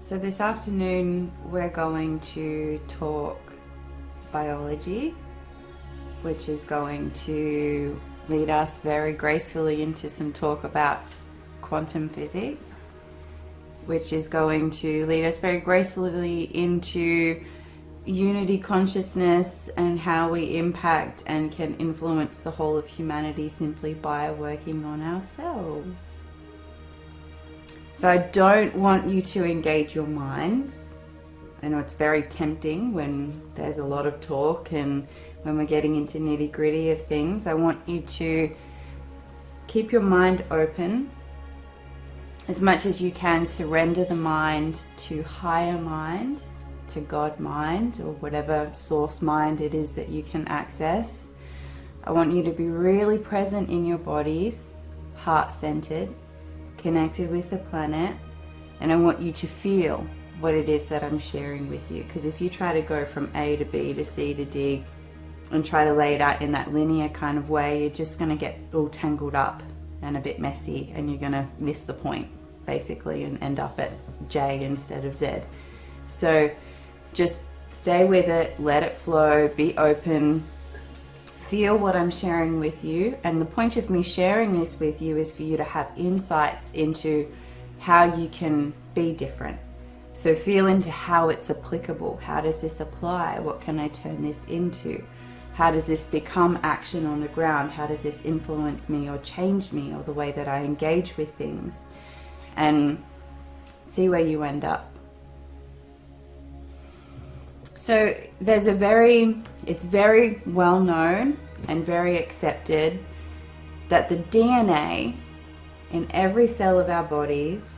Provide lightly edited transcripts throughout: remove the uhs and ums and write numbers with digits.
So this afternoon we're going to talk biology, which is going to lead us very gracefully into some talk about quantum physics, which is going to lead us very gracefully into unity consciousness and how we impact and can influence the whole of humanity simply by working on ourselves. So I don't want you to engage your minds. I know it's very tempting when there's a lot of talk and when we're getting into nitty-gritty of things. I want you to keep your mind open. As much as you can, surrender the mind to higher mind, to God mind, or whatever source mind it is that you can access. I want you to be really present in your bodies, heart-centered, connected with the planet, and I want you to feel what it is that I'm sharing with you. Because if you try to go from A to B to C to D and try to lay it out in that linear kind of way, you're just going to get all tangled up and a bit messy, and you're going to miss the point, basically, and end up at J instead of Z. So just stay with it, let it flow, be open, feel what I'm sharing with you. And the point of me sharing this with you is for you to have insights into how you can be different. So feel into how it's applicable. How does this apply? What can I turn this into? How does this become action on the ground? How does this influence me or change me or the way that I engage with things? And see where you end up. So it's very well known and very accepted that the DNA in every cell of our bodies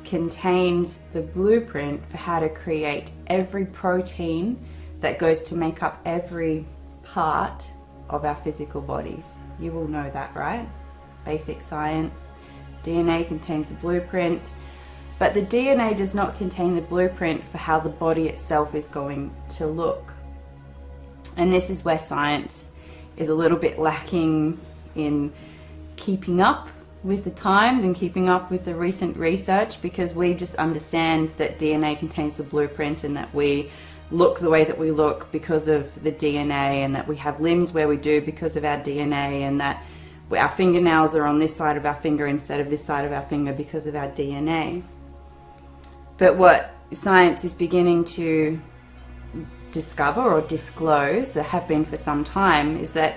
contains the blueprint for how to create every protein that goes to make up every part of our physical bodies. You will know that, right? Basic science. DNA contains the blueprint. But the DNA does not contain the blueprint for how the body itself is going to look. And this is where science is a little bit lacking in keeping up with the times and keeping up with the recent research, because we just understand that DNA contains the blueprint and that we look the way that we look because of the DNA, and that we have limbs where we do because of our DNA, and that our fingernails are on this side of our finger instead of this side of our finger because of our DNA. But what science is beginning to discover or disclose, that have been for some time, is that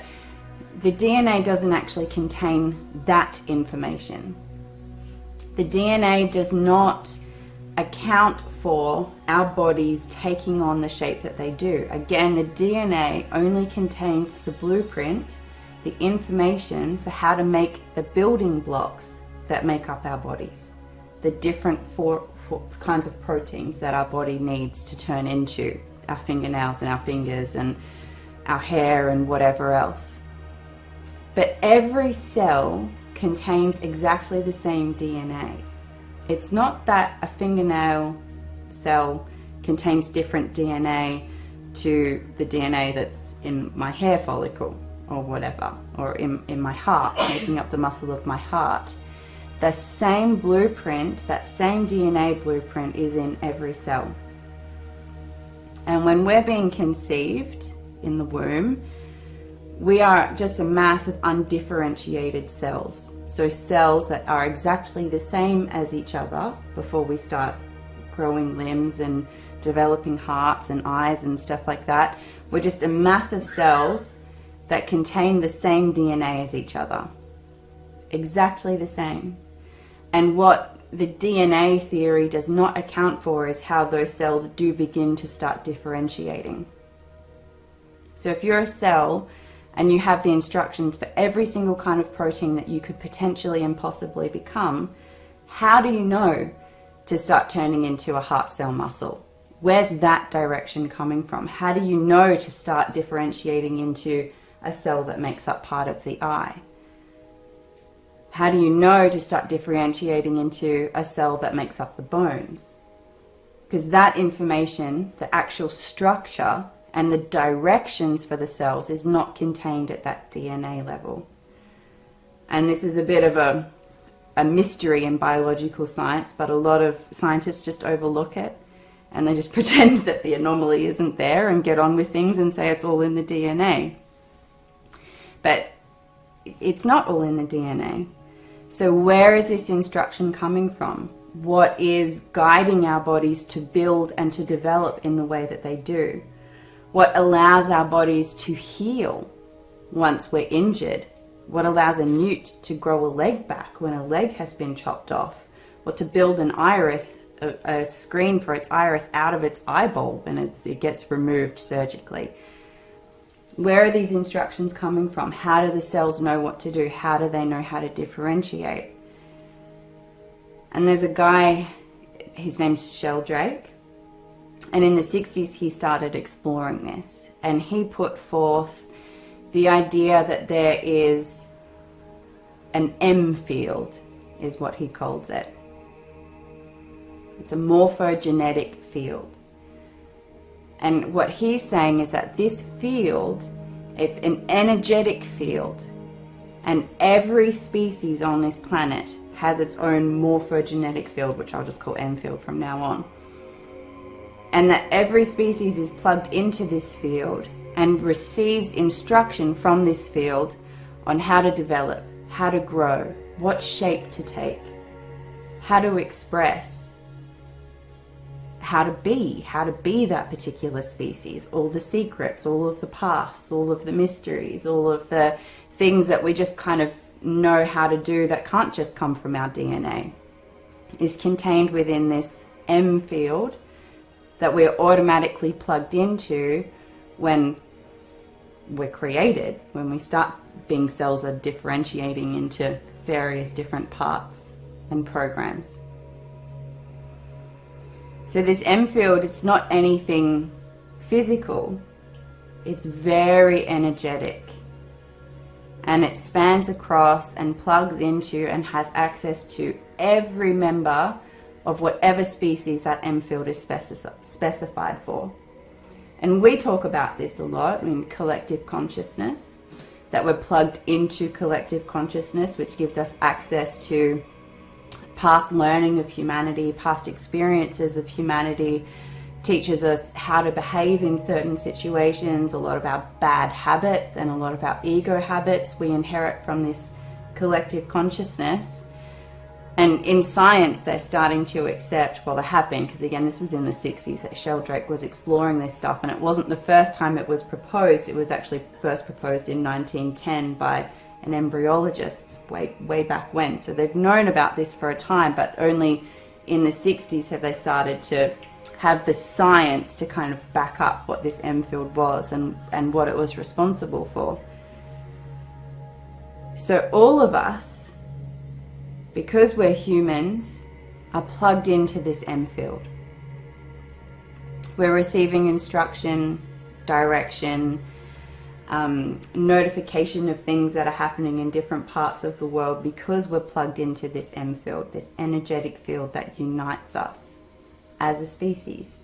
the DNA doesn't actually contain that information. The DNA does not account for our bodies taking on the shape that they do. Again, the DNA only contains the blueprint, the information for how to make the building blocks that make up our bodies, the different four kinds of proteins that our body needs to turn into our fingernails and our fingers and our hair and whatever else. But every cell contains exactly the same DNA. It's not that a fingernail cell contains different DNA to the DNA that's in my hair follicle or whatever, or in my heart, making up the muscle of my heart. The same blueprint, that same DNA blueprint, is in every cell. And when we're being conceived in the womb, we are just a mass of undifferentiated cells. So cells that are exactly the same as each other before we start growing limbs and developing hearts and eyes and stuff like that. We're just a mass of cells that contain the same DNA as each other. Exactly the same. And what the DNA theory does not account for is how those cells do begin to start differentiating. So if you're a cell and you have the instructions for every single kind of protein that you could potentially and possibly become, how do you know to start turning into a heart cell muscle? Where's that direction coming from? How do you know to start differentiating into a cell that makes up part of the eye? How do you know to start differentiating into a cell that makes up the bones? Because that information, the actual structure and the directions for the cells, is not contained at that DNA level. And this is a bit of a a mystery in biological science, but a lot of scientists just overlook it and they just pretend that the anomaly isn't there and get on with things and say it's all in the DNA. But it's not all in the DNA. So where is this instruction coming from? What is guiding our bodies to build and to develop in the way that they do? What allows our bodies to heal once we're injured? What allows a newt to grow a leg back when a leg has been chopped off? Or to build an iris, a screen for its iris out of its eyeball when it gets removed surgically? Where are these instructions coming from? How do the cells know what to do? How do they know how to differentiate? And there's a guy, his name's Sheldrake, and in the 60s he started exploring this, and he put forth the idea that there is an M field, is what he calls it. It's a morphogenetic field. And what he's saying is that this field, it's an energetic field, and every species on this planet has its own morphogenetic field, which I'll just call M field from now on. And that every species is plugged into this field and receives instruction from this field on how to develop, how to grow, what shape to take, how to express, how to be that particular species, all the secrets, all of the paths, all of the mysteries, all of the things that we just kind of know how to do that can't just come from our DNA, is contained within this M field that we're automatically plugged into when we're created, when we start being cells are differentiating into various different parts and programs. So this M field, it's not anything physical, it's very energetic, and it spans across and plugs into and has access to every member of whatever species that M field is specified for. And we talk about this a lot in collective consciousness, that we're plugged into collective consciousness, which gives us access to past learning of humanity, past experiences of humanity, teaches us how to behave in certain situations. A lot of our bad habits and a lot of our ego habits we inherit from this collective consciousness. And in science, they're starting to accept, well, they have been, because again, this was in the 60s that Sheldrake was exploring this stuff, and it wasn't the first time it was proposed. It was actually first proposed in 1910 by an embryologist way back when. So they've known about this for a time, but only in the 60s have they started to have the science to kind of back up what this M field was and what it was responsible for. So all of us, because we're humans, are plugged into this M field. We're receiving instruction, direction, notification of things that are happening in different parts of the world because we're plugged into this M field, this energetic field that unites us as a species.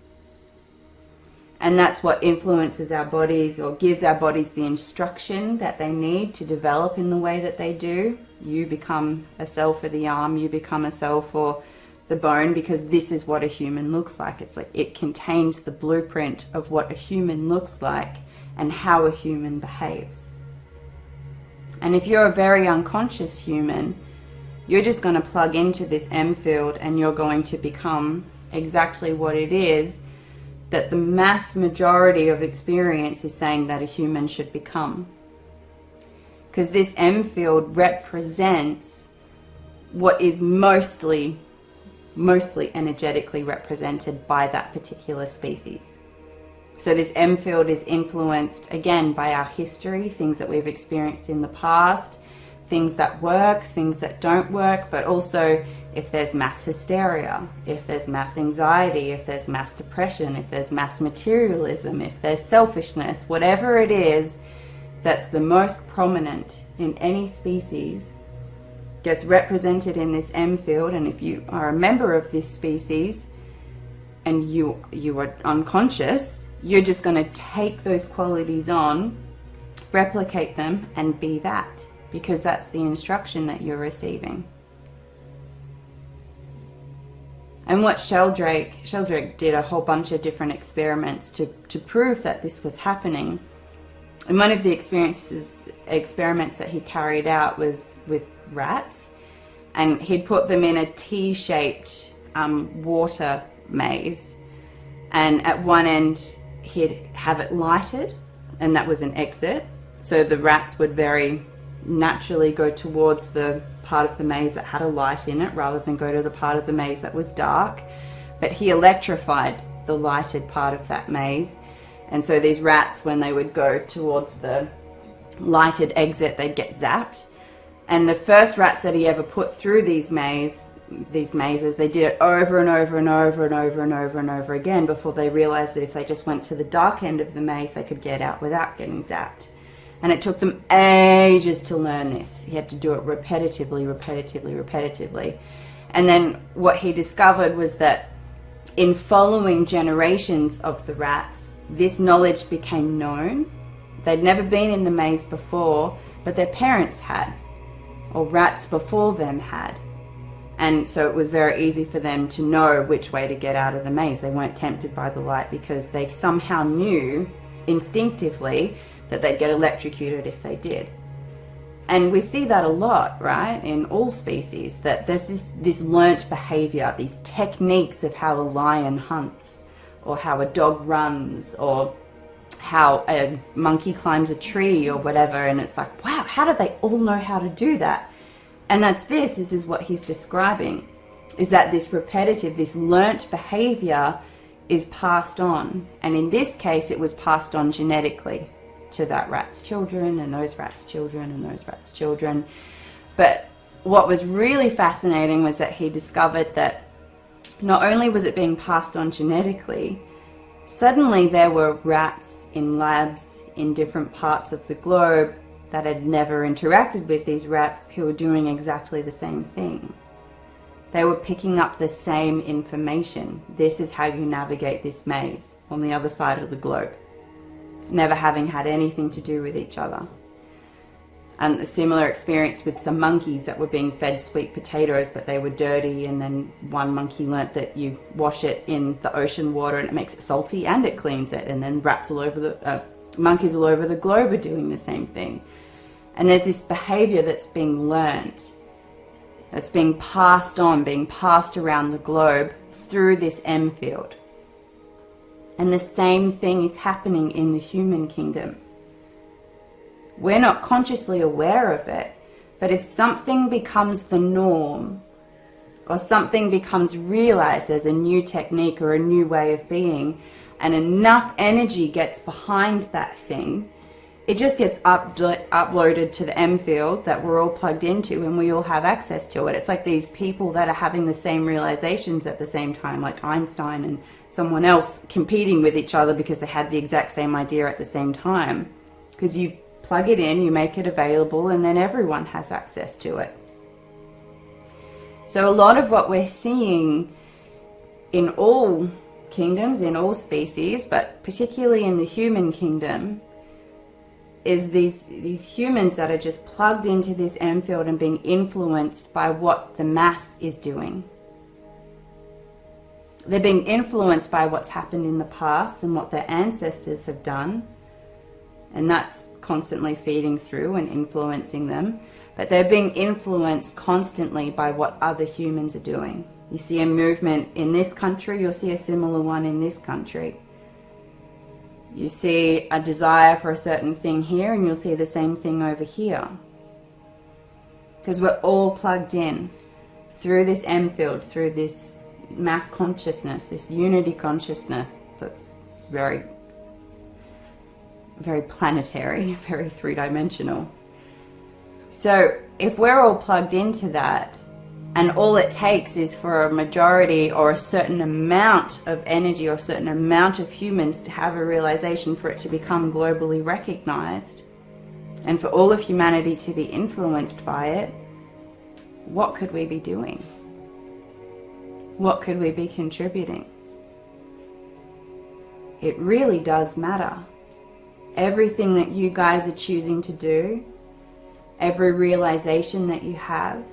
And that's what influences our bodies, or gives our bodies the instruction that they need to develop in the way that they do. You become a cell for the arm, you become a cell for the bone, because this is what a human looks like. It's like it contains the blueprint of what a human looks like and how a human behaves. And if you're a very unconscious human, you're just going to plug into this M field and you're going to become exactly what it is that the mass majority of experience is saying that a human should become. Because this M field represents what is mostly energetically represented by that particular species. So this M field is influenced, again, by our history, things that we've experienced in the past, things that work, things that don't work, but also if there's mass hysteria, if there's mass anxiety, if there's mass depression, if there's mass materialism, if there's selfishness, whatever it is that's the most prominent in any species gets represented in this M field. And if you are a member of this species and you are unconscious, you're just going to take those qualities on, replicate them, and be that, because that's the instruction that you're receiving. And what Sheldrake did a whole bunch of different experiments to prove that this was happening. And one of the experiments that he carried out was with rats, and he'd put them in a T-shaped water maze, and at one end he'd have it lighted, and that was an exit, so the rats would very naturally go towards the part of the maze that had a light in it rather than go to the part of the maze that was dark. But he electrified the lighted part of that maze, and so these rats, when they would go towards the lighted exit, they'd get zapped. And the first rats that he ever put through these mazes, they did it over and over and over and over and over and over again before they realized that if they just went to the dark end of the maze, they could get out without getting zapped. And it took them ages to learn this. He had to do it repetitively. And then what he discovered was that in following generations of the rats, this knowledge became known. They'd never been in the maze before, but their parents had, or rats before them had. And so it was very easy for them to know which way to get out of the maze. They weren't tempted by the light because they somehow knew instinctively that they'd get electrocuted if they did. And we see that a lot, right, in all species, that there's this learnt behavior, these techniques of how a lion hunts, or how a dog runs, or how a monkey climbs a tree or whatever. And it's like, wow, how do they all know how to do that? And this is what he's describing, is that this repetitive, this learnt behavior is passed on. And in this case, it was passed on genetically to that rat's children and those rats' children and those rats' children. But what was really fascinating was that he discovered that not only was it being passed on genetically, suddenly there were rats in labs in different parts of the globe that had never interacted with these rats who were doing exactly the same thing. They were picking up the same information. This is how you navigate this maze on the other side of the globe, never having had anything to do with each other. And a similar experience with some monkeys that were being fed sweet potatoes, but they were dirty, and then one monkey learnt that you wash it in the ocean water and it makes it salty and it cleans it. And then monkeys all over the globe are doing the same thing. And there's this behavior that's being learnt, that's being passed on, being passed around the globe through this M field. And the same thing is happening in the human kingdom. We're not consciously aware of it, but if something becomes the norm, or something becomes realized as a new technique or a new way of being, and enough energy gets behind that thing, it just gets uploaded to the M field that we're all plugged into, and we all have access to it. It's like these people that are having the same realizations at the same time, like Einstein and someone else competing with each other because they had the exact same idea at the same time. Because you plug it in, you make it available, and then everyone has access to it. So a lot of what we're seeing in all kingdoms, in all species, but particularly in the human kingdom, is these humans that are just plugged into this M field and being influenced by what the mass is doing. They're being influenced by what's happened in the past and what their ancestors have done, and that's constantly feeding through and influencing them. But they're being influenced constantly by what other humans are doing. You see a movement in this country, you'll see a similar one in this country. You see a desire for a certain thing here, and you'll see the same thing over here. Because we're all plugged in through this M field, through this mass consciousness, this unity consciousness that's very, very planetary, very three-dimensional. So if we're all plugged into that, and all it takes is for a majority or a certain amount of energy or a certain amount of humans to have a realization for it to become globally recognized, and for all of humanity to be influenced by it, what could we be doing? What could we be contributing? It really does matter. Everything that you guys are choosing to do, every realization that you have,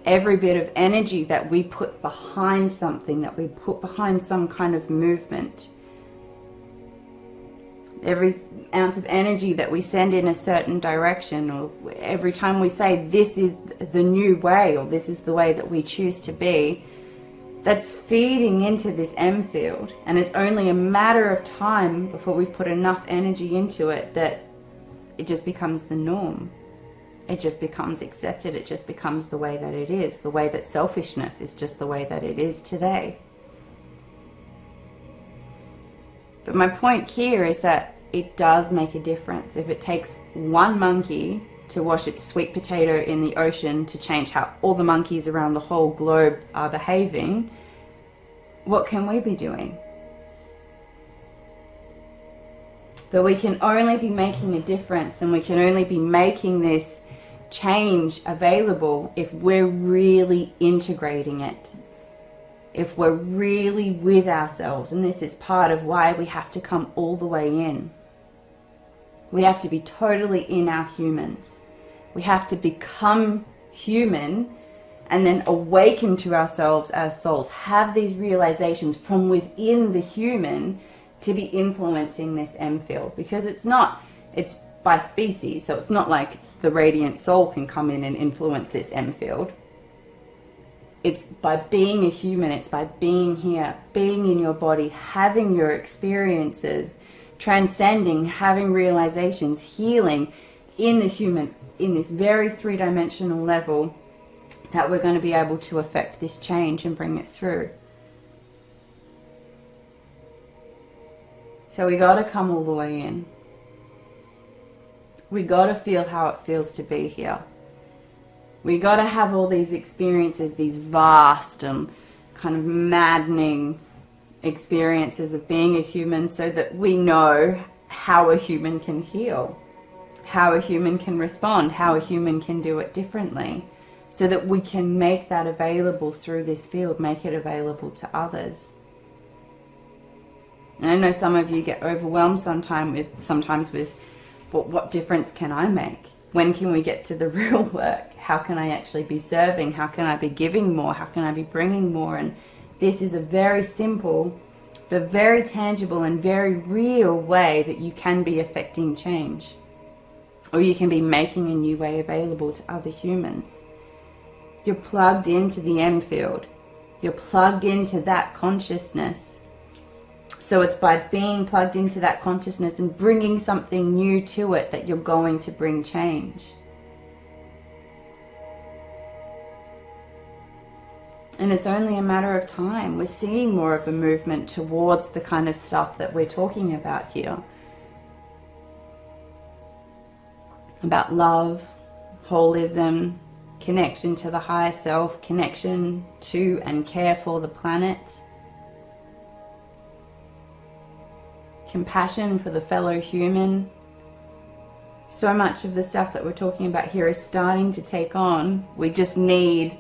every bit of energy that we put behind something, that we put behind some kind of movement, every ounce of energy that we send in a certain direction, or every time we say this is the new way, or this is the way that we choose to be, that's feeding into this M field. And it's only a matter of time before we've put enough energy into it that it just becomes the norm. It just becomes accepted. It just becomes the way that it is, the way that selfishness is just the way that it is today. But my point here is that it does make a difference. If it takes one monkey to wash its sweet potato in the ocean to change how all the monkeys around the whole globe are behaving, what can we be doing? But we can only be making a difference, and we can only be making this change available if we're really integrating it. If we're really with ourselves. And this is part of why we have to come all the way in. We have to be totally in our humans. We have to become human and then awaken to ourselves as souls. Have these realizations from within the human to be influencing this M field. Because it's by species. So it's not like the radiant soul can come in and influence this M field. It's by being a human. It's by being here, being in your body, having your experiences, transcending, having realizations, healing in the human, in this very three-dimensional level, that we're going to be able to affect this change and bring it through. So we got to come all the way in. We got to feel how it feels to be here. We got to have all these experiences, these vast and kind of maddening experiences of being a human, so that we know how a human can heal, how a human can respond, how a human can do it differently, so that we can make that available through this field, make it available to others. And I know some of you get overwhelmed sometimes with what difference can I make? When can we get to the real work? How can I actually be serving? How can I be giving more? How can I be bringing more? And this is a very simple, but very tangible and very real way that you can be affecting change. Or you can be making a new way available to other humans. You're plugged into the M field. You're plugged into that consciousness. So it's by being plugged into that consciousness and bringing something new to it that you're going to bring change. And it's only a matter of time. We're seeing more of a movement towards the kind of stuff that we're talking about here. About love, holism, connection to the higher self, connection to and care for the planet, compassion for the fellow human. So much of the stuff that we're talking about here is starting to take on. We just need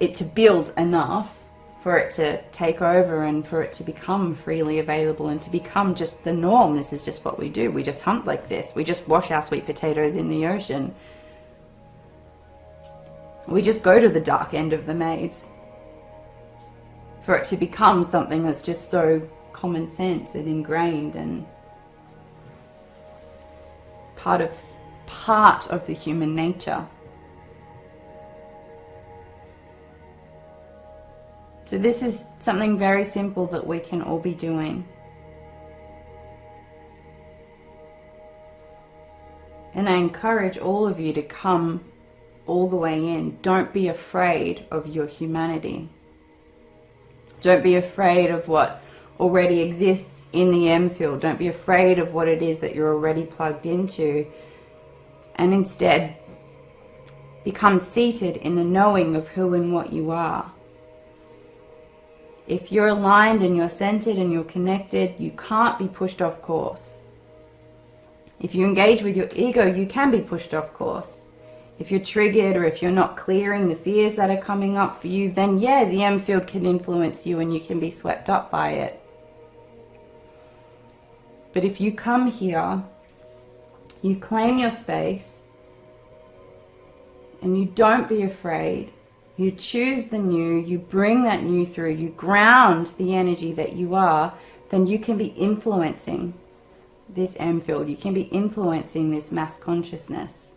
it to build enough for it to take over and for it to become freely available and to become just the norm. This is just what we do. We just hunt like this. We just wash our sweet potatoes in the ocean. We just go to the dark end of the maze. For it to become something that's just so common sense and ingrained and part of the human nature. So this is something very simple that we can all be doing. And I encourage all of you to come all the way in. Don't be afraid of your humanity. Don't be afraid of what already exists in the M field. Don't be afraid of what it is that you're already plugged into. And instead, become seated in the knowing of who and what you are. If you're aligned and you're centered and you're connected, you can't be pushed off course. If you engage with your ego, you can be pushed off course. If you're triggered or if you're not clearing the fears that are coming up for you, then yeah, the M field can influence you and you can be swept up by it. But if you come here, you claim your space, and you don't be afraid, you choose the new, you bring that new through, you ground the energy that you are, then you can be influencing this M field. You can be influencing this mass consciousness.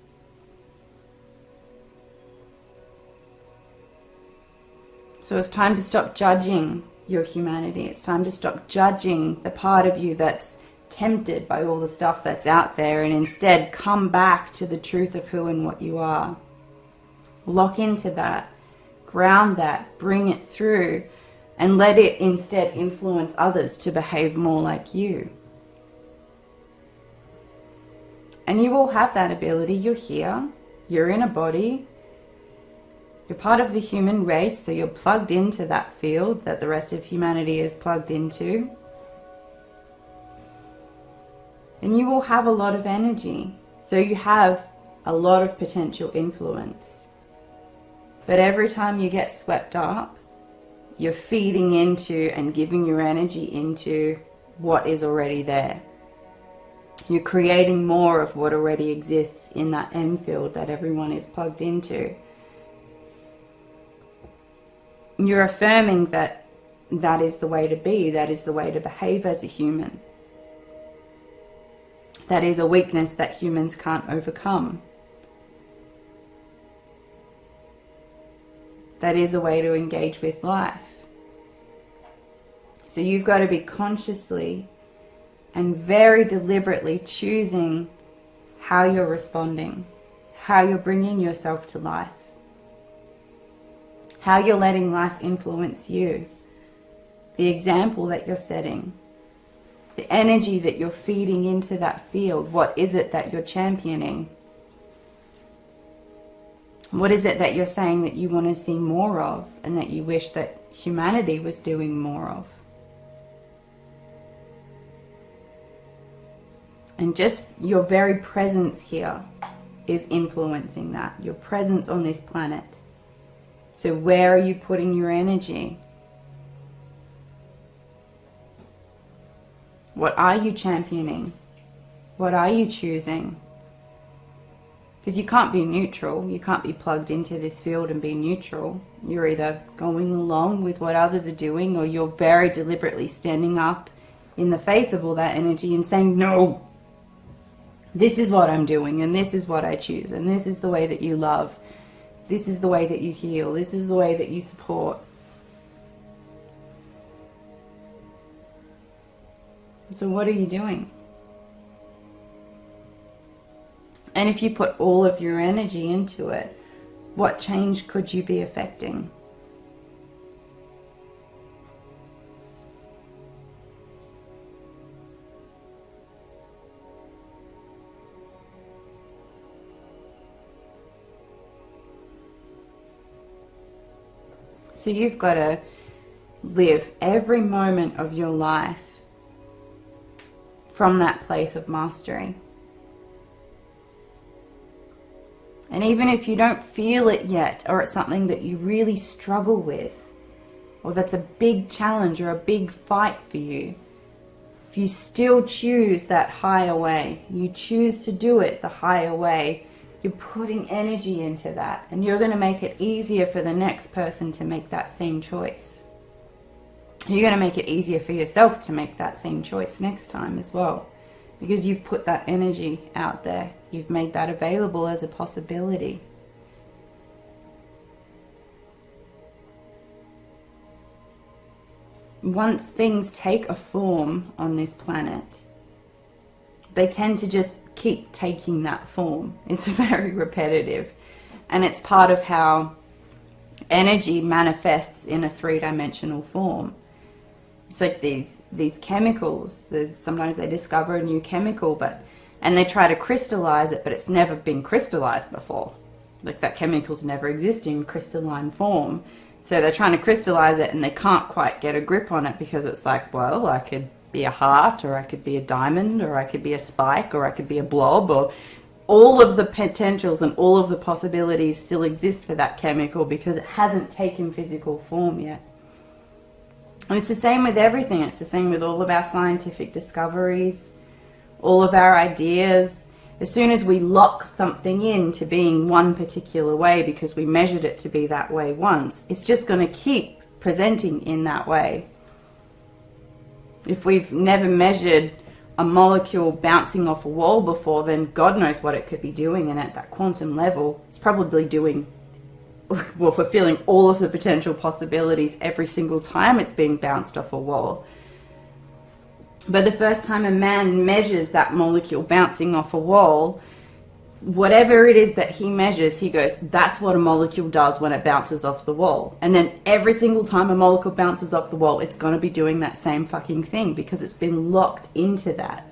So it's time to stop judging your humanity. It's time to stop judging the part of you that's tempted by all the stuff that's out there, and instead come back to the truth of who and what you are. Lock into that, ground that, bring it through, and let it instead influence others to behave more like you. And you all have that ability. You're here, you're in a body, you're part of the human race, so you're plugged into that field that the rest of humanity is plugged into. And you will have a lot of energy, so you have a lot of potential influence. But every time you get swept up, you're feeding into and giving your energy into what is already there. You're creating more of what already exists in that M field that everyone is plugged into. You're affirming that that is the way to be, that is the way to behave as a human. That is a weakness that humans can't overcome. That is a way to engage with life. So you've got to be consciously and very deliberately choosing how you're responding, how you're bringing yourself to life, how you're letting life influence you, the example that you're setting, the energy that you're feeding into that field. What is it that you're championing? What is it that you're saying that you want to see more of and that you wish that humanity was doing more of? And just your very presence here is influencing that. Your presence on this planet. So where are you putting your energy? What are you championing? What are you choosing? Because you can't be neutral. You can't be plugged into this field and be neutral. You're either going along with what others are doing, or you're very deliberately standing up in the face of all that energy and saying, no, this is what I'm doing, and this is what I choose, and this is the way that you love. This is the way that you heal. This is the way that you support. So what are you doing? And if you put all of your energy into it, what change could you be affecting? So you've got to live every moment of your life from that place of mastery. And even if you don't feel it yet, or it's something that you really struggle with, or that's a big challenge or a big fight for you, if you still choose that higher way, you choose to do it the higher way, you're putting energy into that, and you're going to make it easier for the next person to make that same choice. You're going to make it easier for yourself to make that same choice next time as well, because you've put that energy out there. You've made that available as a possibility. Once things take a form on this planet, they tend to just keep taking that form. It's very repetitive, and it's part of how energy manifests in a three-dimensional form. It's like these chemicals. Sometimes they discover a new chemical, and they try to crystallize it, but it's never been crystallized before. Like that chemical's never existed in crystalline form. So they're trying to crystallize it, and they can't quite get a grip on it, because it's like, well, I could be a heart, or I could be a diamond, or I could be a spike, or I could be a blob, or all of the potentials and all of the possibilities still exist for that chemical because it hasn't taken physical form yet. And it's the same with everything. It's the same with all of our scientific discoveries, all of our ideas. As soon as we lock something into being one particular way because we measured it to be that way once, it's just going to keep presenting in that way. If we've never measured a molecule bouncing off a wall before, then God knows what it could be doing, and at that quantum level, it's probably doing, well, fulfilling all of the potential possibilities every single time it's being bounced off a wall. But the first time a man measures that molecule bouncing off a wall, whatever it is that he measures, he goes, that's what a molecule does when it bounces off the wall. And then every single time a molecule bounces off the wall, it's going to be doing that same fucking thing because it's been locked into that.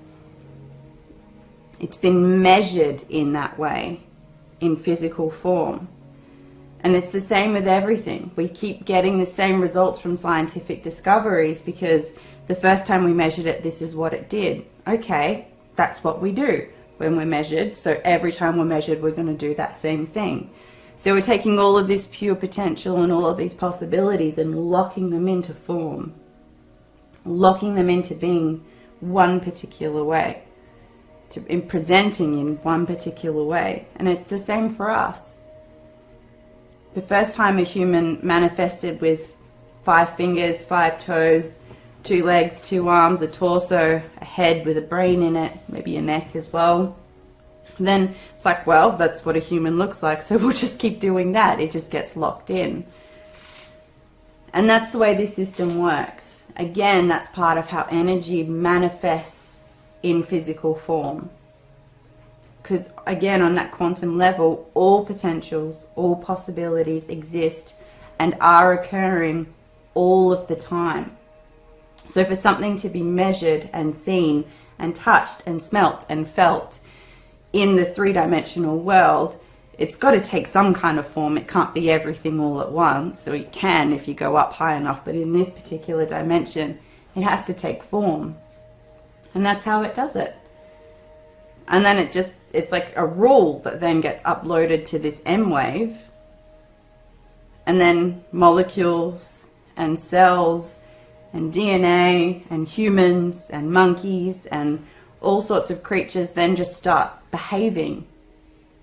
It's been measured in that way, in physical form. And it's the same with everything. We keep getting the same results from scientific discoveries because the first time we measured it, this is what it did. Okay, that's what we do when we're measured. So every time we're measured, we're going to do that same thing. So we're taking all of this pure potential and all of these possibilities and locking them into form. Locking them into being one particular way. In presenting in one particular way. And it's the same for us. The first time a human manifested with 5 fingers, 5 toes, 2 legs, 2 arms, a torso, a head with a brain in it, maybe a neck as well, then it's like, well, that's what a human looks like, so we'll just keep doing that. It just gets locked in. And that's the way this system works. Again, that's part of how energy manifests in physical form. Because again, on that quantum level, all potentials, all possibilities exist and are occurring all of the time. So for something to be measured and seen and touched and smelt and felt in the 3-dimensional world, it's got to take some kind of form. It can't be everything all at once, or it can if you go up high enough, but in this particular dimension, it has to take form. And that's how it does it. And then it's like a rule that then gets uploaded to this M wave. And then molecules and cells and DNA and humans and monkeys and all sorts of creatures then just start behaving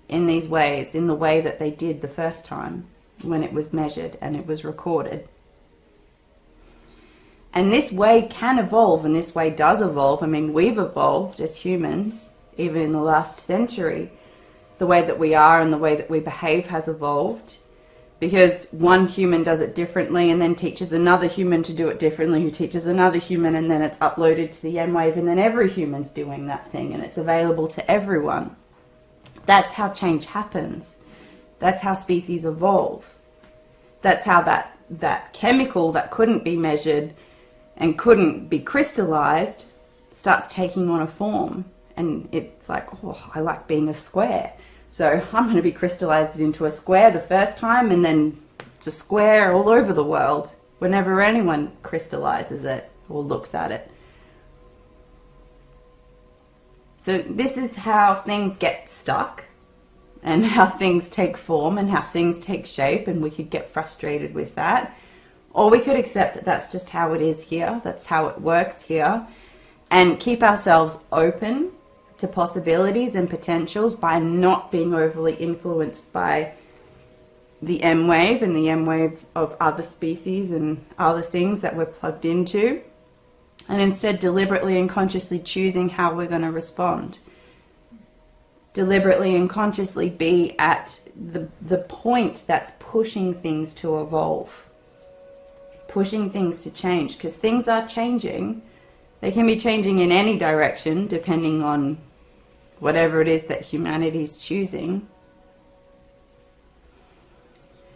in these ways, in the way that they did the first time when it was measured and it was recorded. And this way can evolve, and this way does evolve. I mean, we've evolved as humans, even in the last century. The way that we are and the way that we behave has evolved. Because one human does it differently and then teaches another human to do it differently, who teaches another human, and then it's uploaded to the M-Wave, and then every human's doing that thing, and it's available to everyone. That's how change happens. That's how species evolve. That's how that chemical that couldn't be measured and couldn't be crystallized starts taking on a form. And it's like, oh, I like being a square. So I'm going to be crystallized into a square the first time, and then it's a square all over the world whenever anyone crystallizes it or looks at it. So this is how things get stuck and how things take form and how things take shape, and we could get frustrated with that. Or we could accept that that's just how it is here, that's how it works here, and keep ourselves open to possibilities and potentials by not being overly influenced by the M wave and the M wave of other species and other things that we're plugged into, and instead deliberately and consciously choosing how we're going to respond. Deliberately and consciously be at the point that's pushing things to evolve, pushing things to change, because things are changing. They can be changing in any direction depending on whatever it is that humanity's choosing.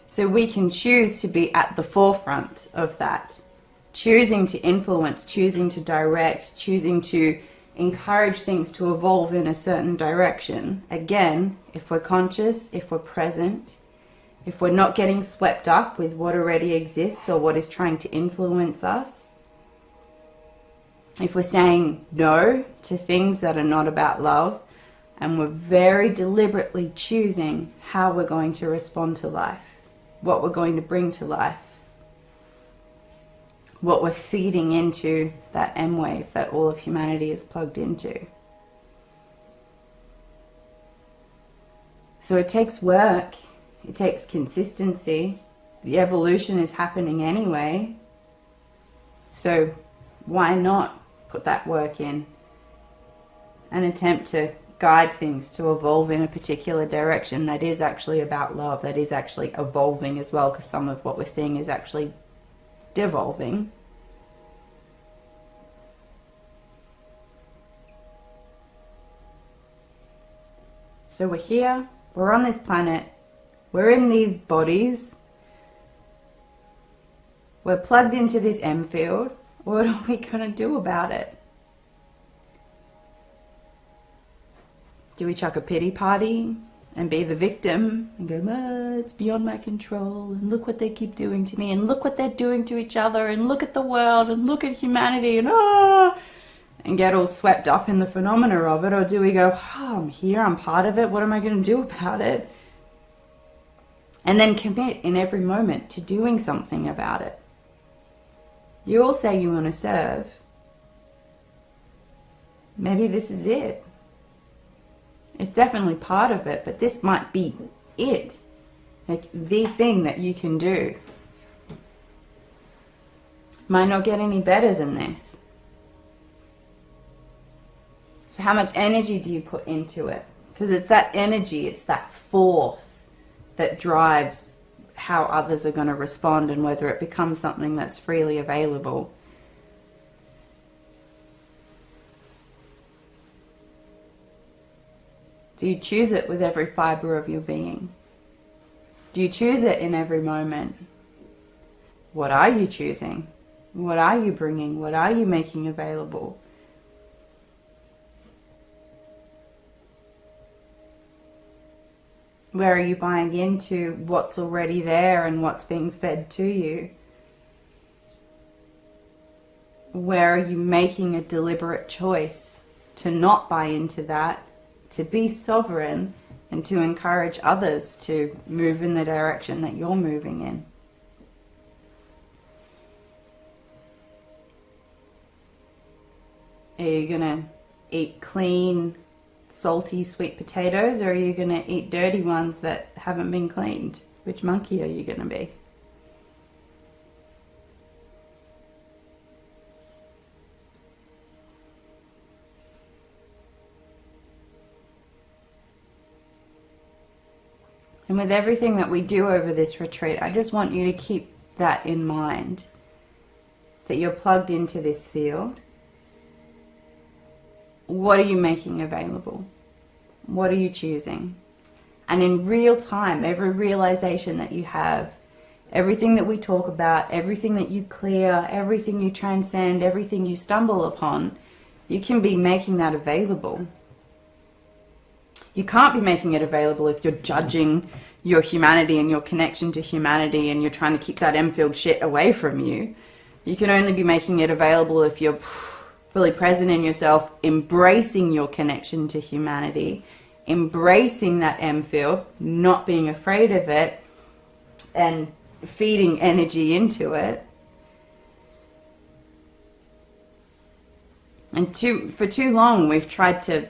So we can choose to be at the forefront of that, choosing to influence, choosing to direct, choosing to encourage things to evolve in a certain direction. Again, if we're conscious, if we're present, if we're not getting swept up with what already exists or what is trying to influence us, if we're saying no to things that are not about love, and we're very deliberately choosing how we're going to respond to life, what we're going to bring to life, what we're feeding into that M wave that all of humanity is plugged into. So it takes work, it takes consistency. The evolution is happening anyway. So why not put that work in and attempt to guide things to evolve in a particular direction that is actually about love, that is actually evolving as well, because some of what we're seeing is actually devolving. So we're here, we're on this planet, we're in these bodies, we're plugged into this M field. What are we going to do about it? Do we chuck a pity party and be the victim and go, oh, it's beyond my control, and look what they keep doing to me, and look what they're doing to each other, and look at the world, and look at humanity, and and get all swept up in the phenomena of it? Or do we go, oh, I'm here, I'm part of it, what am I going to do about it? And then commit in every moment to doing something about it. You all say you want to serve. Maybe this is it. It's definitely part of it, but this might be it. Like the thing that you can do. Might not get any better than this. So how much energy do you put into it? Because it's that energy, it's that force that drives how others are going to respond and whether it becomes something that's freely available. Do you choose it with every fiber of your being? Do you choose it in every moment? What are you choosing? What are you bringing? What are you making available? Where are you buying into what's already there and what's being fed to you? Where are you making a deliberate choice to not buy into that, to be sovereign, and to encourage others to move in the direction that you're moving in? Are you going to eat clean, salty, sweet potatoes, or are you going to eat dirty ones that haven't been cleaned? Which monkey are you going to be? And with everything that we do over this retreat, I just want you to keep that in mind, that you're plugged into this field. What are you making available? What are you choosing? And in real time, every realization that you have, everything that we talk about, everything that you clear, everything you transcend, everything you stumble upon, you can be making that available. You can't be making it available if you're judging your humanity and your connection to humanity and you're trying to keep that M-field shit away from you. You can only be making it available if you're fully present in yourself, embracing your connection to humanity, embracing that M-field, not being afraid of it, and feeding energy into it. And for too long, we've tried to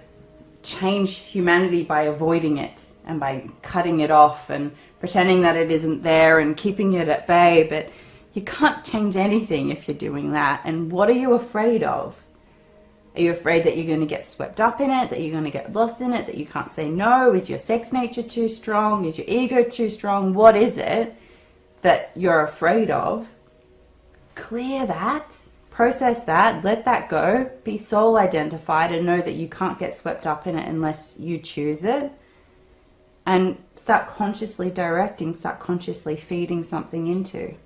change humanity by avoiding it and by cutting it off and pretending that it isn't there and keeping it at bay. But you can't change anything if you're doing that. And what are you afraid of? Are you afraid that you're going to get swept up in it, that you're going to get lost in it, that you can't say no? Is your sex nature too strong? Is your ego too strong? What is it that you're afraid of? Clear that. Process that, let that go, be soul identified and know that you can't get swept up in it unless you choose it. And start consciously directing, start consciously feeding something into.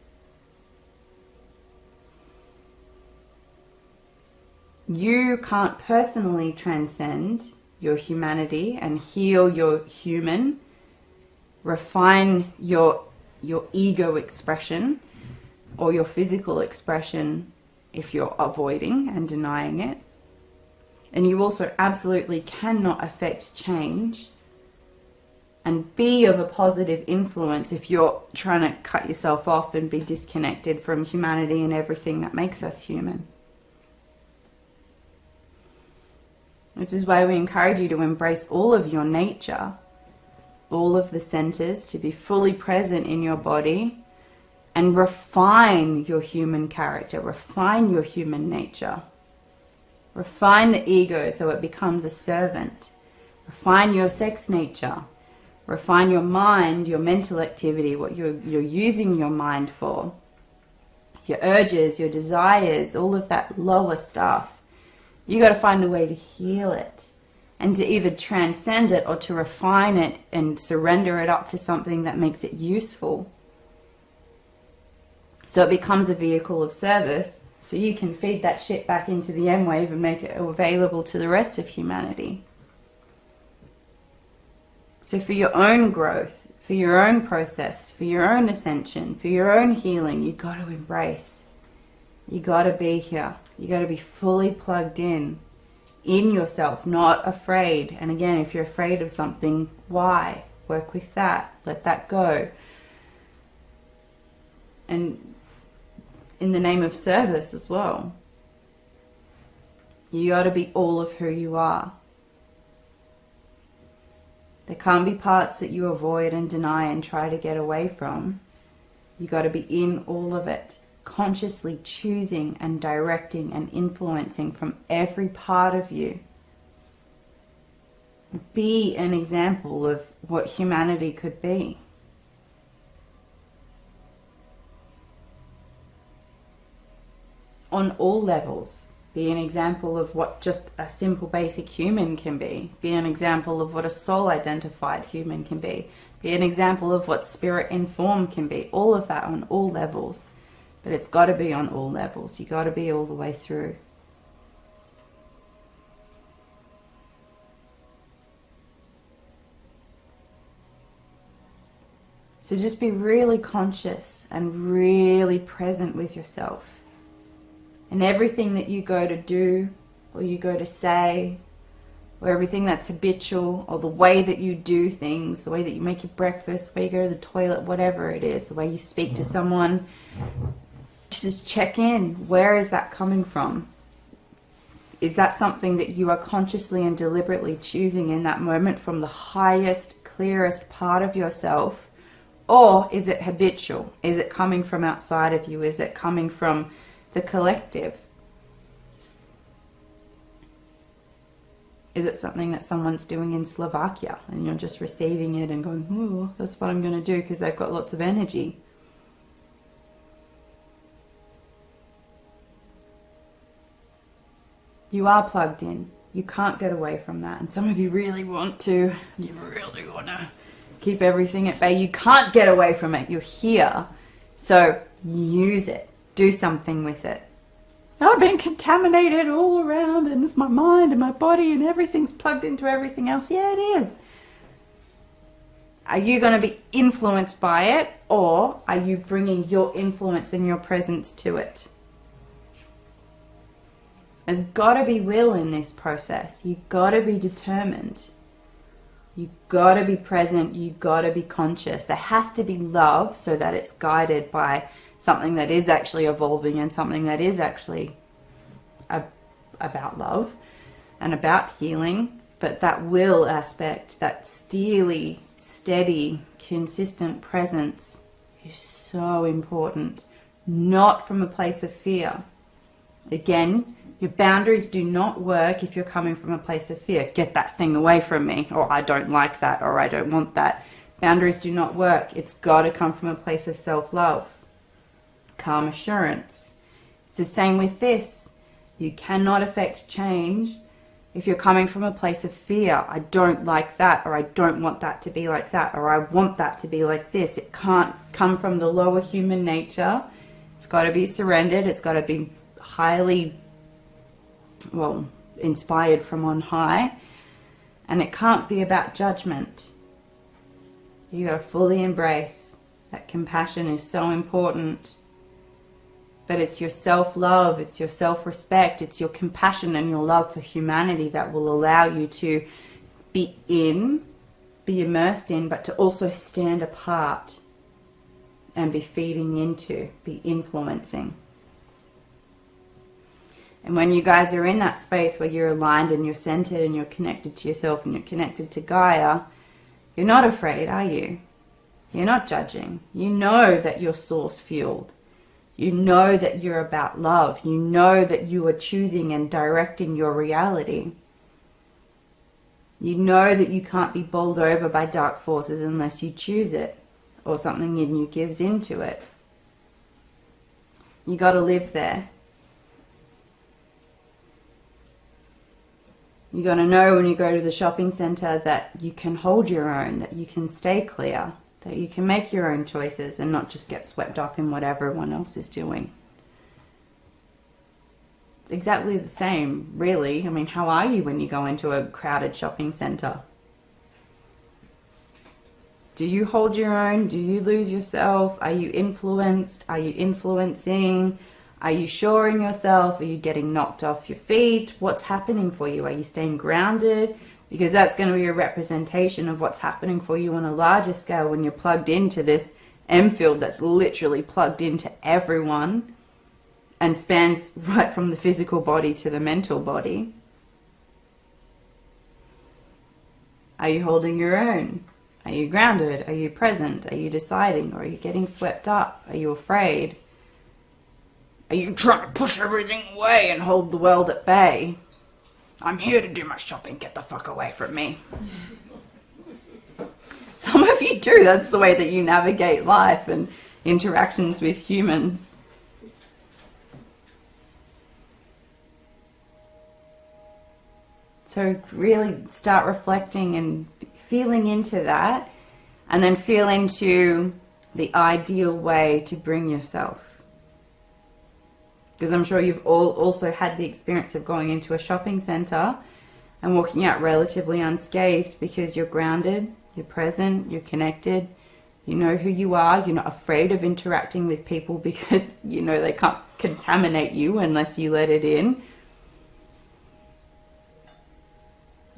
You can't personally transcend your humanity and heal your human, refine your ego expression or your physical expression if you're avoiding and denying it. And you also absolutely cannot affect change and be of a positive influence if you're trying to cut yourself off and be disconnected from humanity and everything that makes us human. This is why we encourage you to embrace all of your nature, all of the centers to be fully present in your body and refine your human character, refine your human nature. Refine the ego so it becomes a servant. Refine your sex nature. Refine your mind, your mental activity, what you're using your mind for. Your urges, your desires, all of that lower stuff. You got to find a way to heal it and to either transcend it or to refine it and surrender it up to something that makes it useful. So it becomes a vehicle of service, so you can feed that shit back into the M-wave and make it available to the rest of humanity. So for your own growth, for your own process, for your own ascension, for your own healing, you got to embrace. You got to be here. You got to be fully plugged in yourself, not afraid. And again, if you're afraid of something, why? Work with that. Let that go. And in the name of service as well. You got to be all of who you are. There can't be parts that you avoid and deny and try to get away from. You got to be in all of it, consciously choosing and directing and influencing from every part of you. Be an example of what humanity could be. On all levels. Be an example of what just a simple basic human can be. Be an example of what a soul-identified human can be. Be an example of what spirit-informed can be. All of that on all levels. But it's got to be on all levels. You got to be all the way through. So just be really conscious and really present with yourself. And everything that you go to do, or you go to say, or everything that's habitual, or the way that you do things, the way that you make your breakfast, the way you go to the toilet, whatever it is, the way you speak to someone, just check in. Where is that coming from? Is that something that you are consciously and deliberately choosing in that moment from the highest, clearest part of yourself? Or is it habitual? Is it coming from outside of you? Is it coming from the collective? Is it something that someone's doing in Slovakia and you're just receiving it and going, ooh, that's what I'm going to do because they've got lots of energy? You are plugged in. You can't get away from that. And some of you really want to. You really want to keep everything at bay. You can't get away from it. You're here. So use it. Do something with it. I've been contaminated all around and it's my mind and my body and everything's plugged into everything else. Yeah, it is. Are you going to be influenced by it, or are you bringing your influence and your presence to it? There's got to be will in this process. You've got to be determined. You've got to be present. You've got to be conscious. There has to be love so that it's guided by something that is actually evolving and something that is actually about love and about healing. But that will aspect, that steely, steady, consistent presence is so important. Not from a place of fear. Again, your boundaries do not work if you're coming from a place of fear. Get that thing away from me, or I don't like that, or I don't want that. Boundaries do not work. It's got to come from a place of self-love. Calm assurance. It's the same with this. You cannot affect change if you're coming from a place of fear. I don't like that, or I don't want that to be like that, or I want that to be like this. It can't come from the lower human nature. It's got to be surrendered. It's got to be highly, inspired from on high. And it can't be about judgment. You got to fully embrace that compassion is so important. But it's your self-love, it's your self-respect, it's your compassion and your love for humanity that will allow you to be immersed in, but to also stand apart and be feeding into, be influencing. And when you guys are in that space where you're aligned and you're centered and you're connected to yourself and you're connected to Gaia, You're not afraid, are you? You're not judging. You know that you're source fueled. You know that you're about love. You know that you are choosing and directing your reality. You know that you can't be bowled over by dark forces unless you choose it, or something in you gives into it. You got to live there. You got to know when you go to the shopping centre that you can hold your own, that you can stay clear, that you can make your own choices and not just get swept up in what everyone else is doing. It's exactly the same, really. I mean, how are you when you go into a crowded shopping centre? Do you hold your own? Do you lose yourself? Are you influenced? Are you influencing? Are you sure in yourself? Are you getting knocked off your feet? What's happening for you? Are you staying grounded? Because that's going to be a representation of what's happening for you on a larger scale when you're plugged into this M field that's literally plugged into everyone and spans right from the physical body to the mental body. Are you holding your own? Are you grounded? Are you present? Are you deciding? Or are you getting swept up? Are you afraid? Are you trying to push everything away and hold the world at bay? I'm here to do my shopping, get the fuck away from me. Some of you do, that's the way that you navigate life and interactions with humans. So really start reflecting and feeling into that, and then feel into the ideal way to bring yourself. Because I'm sure you've all also had the experience of going into a shopping centre and walking out relatively unscathed because you're grounded, you're present, you're connected, you know who you are, you're not afraid of interacting with people because you know they can't contaminate you unless you let it in.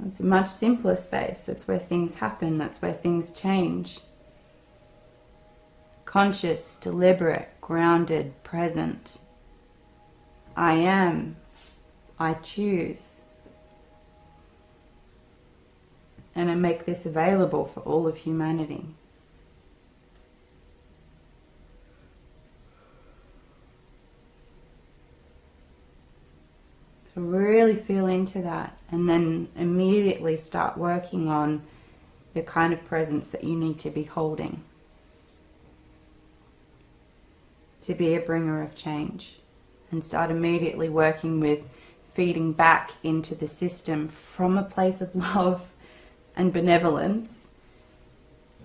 It's a much simpler space. That's where things happen. That's where things change. Conscious, deliberate, grounded, present. I am. I choose. And I make this available for all of humanity. So really feel into that, and then immediately start working on the kind of presence that you need to be holding to be a bringer of change, and start immediately working with feeding back into the system from a place of love and benevolence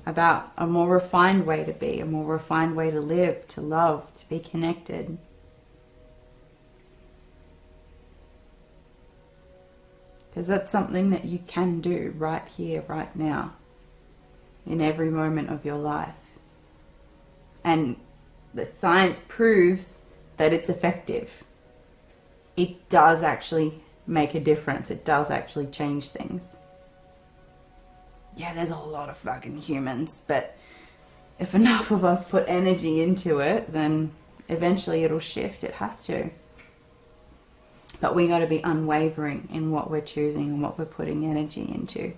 about a more refined way to be, a more refined way to live, to love, to be connected. Because that's something that you can do right here, right now, in every moment of your life. And the science proves that it's effective. It does actually make a difference. It does actually change things. Yeah, there's a lot of fucking humans, but if enough of us put energy into it, then eventually it'll shift. It has to. But we got to be unwavering in what we're choosing and what we're putting energy into.